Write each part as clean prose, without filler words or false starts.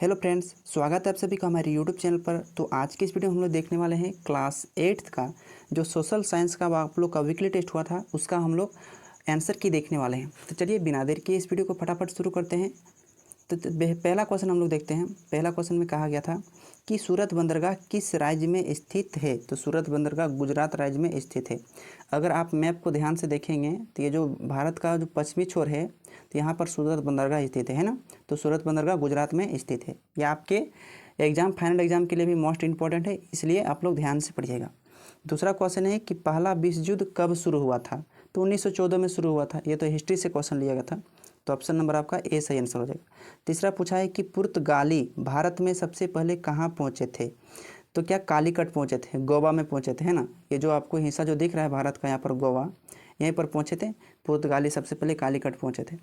Hello friends, स्वागत है आप सभी का हमारे यूट्यूब चैनल पर। तो आज की इस वीडियो में हम लोग देखने वाले हैं क्लास 8th का जो सोशल साइंस का आप लोग का वीकली टेस्ट हुआ था, उसका हम लोग आंसर की देखने वाले हैं। तो चलिए बिना देर के इस वीडियो को फटाफट शुरू करते हैं। तो पहला क्वेश्चन हम लोग देखते हैं। पहला क्वेश्चन में कहा गया था कि सूरत बंदरगाह किस राज्य में स्थित है। तो सूरत बंदरगाह गुजरात राज्य में स्थित है। अगर आप मैप को ध्यान से देखेंगे तो ये जो भारत का जो पश्चिमी छोर है, तो यहाँ पर सूरत बंदरगाह स्थित है ना। तो सूरत बंदरगाह गुजरात में स्थित है। ये आपके फाइनल एग्जाम के लिए भी मोस्ट इंपॉर्टेंट है, इसलिए आप लोग ध्यान से पढ़िएगा। दूसरा क्वेश्चन है कि पहला विश्व युद्ध कब शुरू हुआ था। तो 1914 में शुरू हुआ था। ये तो हिस्ट्री से क्वेश्चन लिया गया था, तो ऑप्शन नंबर आपका ए सही आंसर हो जाएगा। तीसरा पूछा है कि पुर्तगाली भारत में सबसे पहले कहाँ पहुँचे थे। तो क्या कालीकट पहुँचे थे, गोवा में पहुँचे थे, है ना। ये जो आपको हिस्सा जो दिख रहा है भारत का, यहाँ पर गोवा, यहीं पर पहुँचे थे। पुर्तगाली सबसे पहले कालीकट पहुँचे थे।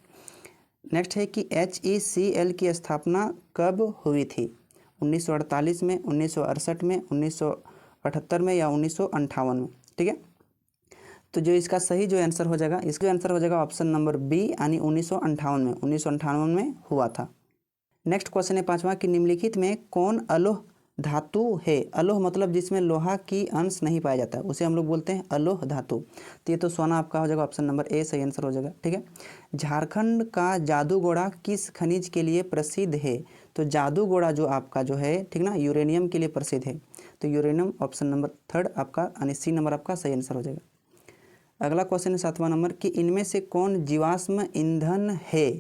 नेक्स्ट है कि HECL की स्थापना कब हुई थी। 1948 में, 1968 में, 1978 में या 1958 में। ठीक है, तो जो इसका सही जो आंसर हो जाएगा, इसका आंसर हो जाएगा ऑप्शन नंबर बी, यानी 1958 में। 1958 में हुआ था। नेक्स्ट क्वेश्चन है पांचवा कि निम्नलिखित में कौन अलोह धातु है। अलोह मतलब जिसमें लोहा की अंश नहीं पाया जाता, उसे हम लोग बोलते हैं अलोह धातु। तो ये तो सोना आपका हो जाएगा, ऑप्शन नंबर ए सही आंसर हो जाएगा। ठीक है, झारखंड का जादूगोड़ा किस खनिज के लिए प्रसिद्ध है। तो जादूगोड़ा जो आपका जो है, ठीक ना, यूरेनियम के लिए प्रसिद्ध है। तो यूरेनियम ऑप्शन नंबर थर्ड आपका, यानी सी नंबर आपका सही आंसर हो जाएगा। अगला क्वेश्चन है सातवां नंबर कि इनमें से कौन जीवाश्म ईंधन है।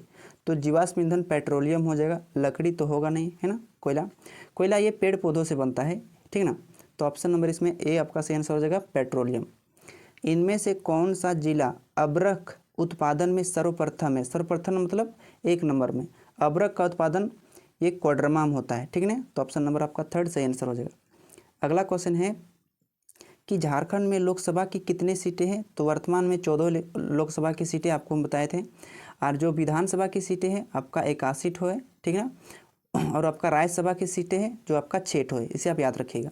तो जीवाश्म ईंधन पेट्रोलियम हो जाएगा, लकड़ी तो होगा नहीं, है ना। कोयला ये पेड़ पौधों से बनता है, ठीक ना। तो ऑप्शन नंबर इसमें ए आपका सही आंसर हो जाएगा, पेट्रोलियम। इनमें से कौन सा जिला अबरख उत्पादन में सर्वप्रथम है। सर्वप्रथम मतलब एक नंबर में। अबरख का उत्पादन ये कोडरमा में होता है, ठीक ना। तो ऑप्शन नंबर आपका थर्ड सही आंसर हो जाएगा। अगला क्वेश्चन है कि झारखंड में लोकसभा की कितनी सीटें हैं। तो वर्तमान में 14 लोकसभा की सीटें आपको हम बताए थे, और जो विधानसभा की सीटें हैं आपका 81 ठो है, ठीक है। और आपका राज्यसभा की सीटें हैं जो आपका 6 ठो है, इसे आप याद रखिएगा।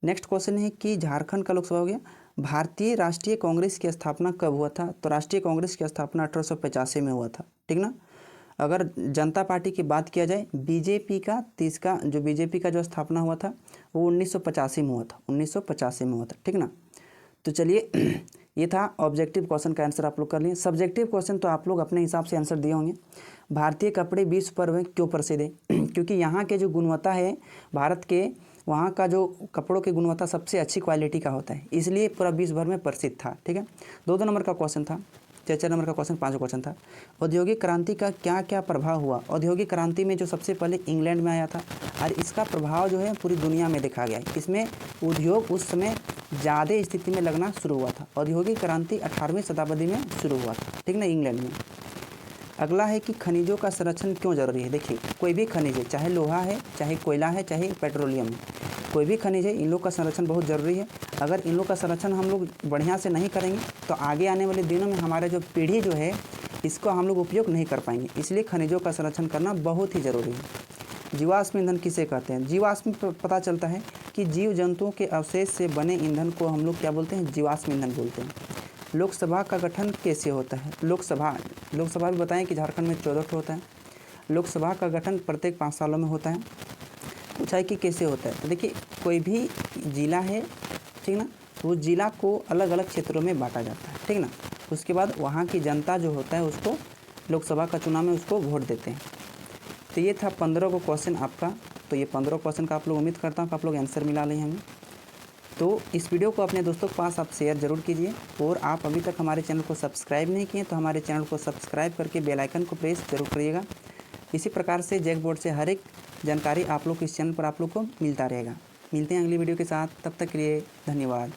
नेक्स्ट क्वेश्चन है कि झारखंड का लोकसभा हो गया। भारतीय राष्ट्रीय कांग्रेस की स्थापना कब हुआ था। तो राष्ट्रीय कांग्रेस की स्थापना 1885 में हुआ था, ठीक ना। अगर जनता पार्टी की बात किया जाए, बीजेपी का जो स्थापना हुआ था वो 1985 में हुआ था। 1985 में हुआ था, ठीक ना। तो चलिए ये था ऑब्जेक्टिव क्वेश्चन का आंसर आप लोग कर लिए। सब्जेक्टिव क्वेश्चन तो आप लोग अपने हिसाब से आंसर दिए होंगे। भारतीय कपड़े विश्व पर क्यों प्रसिद्ध है। क्योंकि यहाँ के जो गुणवत्ता है भारत के, वहाँ का जो कपड़ों की गुणवत्ता सबसे अच्छी क्वालिटी का होता है, इसलिए पूरा विश्व भर में प्रसिद्ध था। ठीक है, 2 नंबर का क्वेश्चन था। 4 नंबर का क्वेश्चन 5 क्वेश्चन था। औद्योगिक क्रांति का क्या क्या प्रभाव हुआ। औद्योगिक क्रांति में जो सबसे पहले इंग्लैंड में आया था, और इसका प्रभाव जो है पूरी दुनिया में देखा गया है। इसमें उद्योग उस समय ज़्यादा स्थिति में लगना शुरू हुआ था। औद्योगिक क्रांति 18वीं शताब्दी में शुरू हुआ था, ठीक ना, इंग्लैंड में। अगला है कि खनिजों का संरक्षण क्यों जरूरी है। देखिए, कोई भी खनिज है, चाहे लोहा है, चाहे कोयला है, चाहे पेट्रोलियम है, कोई भी खनिज है, इन लोग का संरक्षण बहुत ज़रूरी है। अगर इन लोग का संरक्षण हम लोग बढ़िया से नहीं करेंगे तो आगे आने वाले दिनों में हमारे जो पीढ़ी जो है, इसको हम लोग उपयोग नहीं कर पाएंगे। इसलिए खनिजों का संरक्षण करना बहुत ही ज़रूरी है। जीवाश्म ईंधन किसे कहते हैं। जीवाश्म पता चलता है कि जीव जंतुओं के अवशेष से बने ईंधन को हम लोग क्या बोलते हैं, जीवाश्म ईंधन बोलते हैं। लोकसभा का गठन कैसे होता है। लोकसभा भी बताएं कि झारखंड में 14 ठो होता है। लोकसभा का गठन प्रत्येक 5 सालों में होता है। पूछा है कि कैसे होता है। तो देखिए, कोई भी जिला है, ठीक ना, वो जिला को अलग अलग क्षेत्रों में बांटा जाता है, ठीक ना। उसके बाद वहाँ की जनता जो होता है उसको लोकसभा का चुनाव में उसको वोट देते हैं। तो ये था 15 को क्वेश्चन आपका। तो ये 15 क्वेश्चन का आप लोग, उम्मीद करता हूँ कि आप लोग आंसर मिला लें हमें। तो इस वीडियो को अपने दोस्तों के पास आप शेयर ज़रूर कीजिए, और आप अभी तक हमारे चैनल को सब्सक्राइब नहीं किए तो हमारे चैनल को सब्सक्राइब करके बेल आइकन को प्रेस जरूर करिएगा। इसी प्रकार से जैक बोर्ड से हर एक जानकारी आप लोग इस चैनल पर आप लोग को मिलता रहेगा। मिलते हैं अगली वीडियो के साथ, तब तक के लिए धन्यवाद।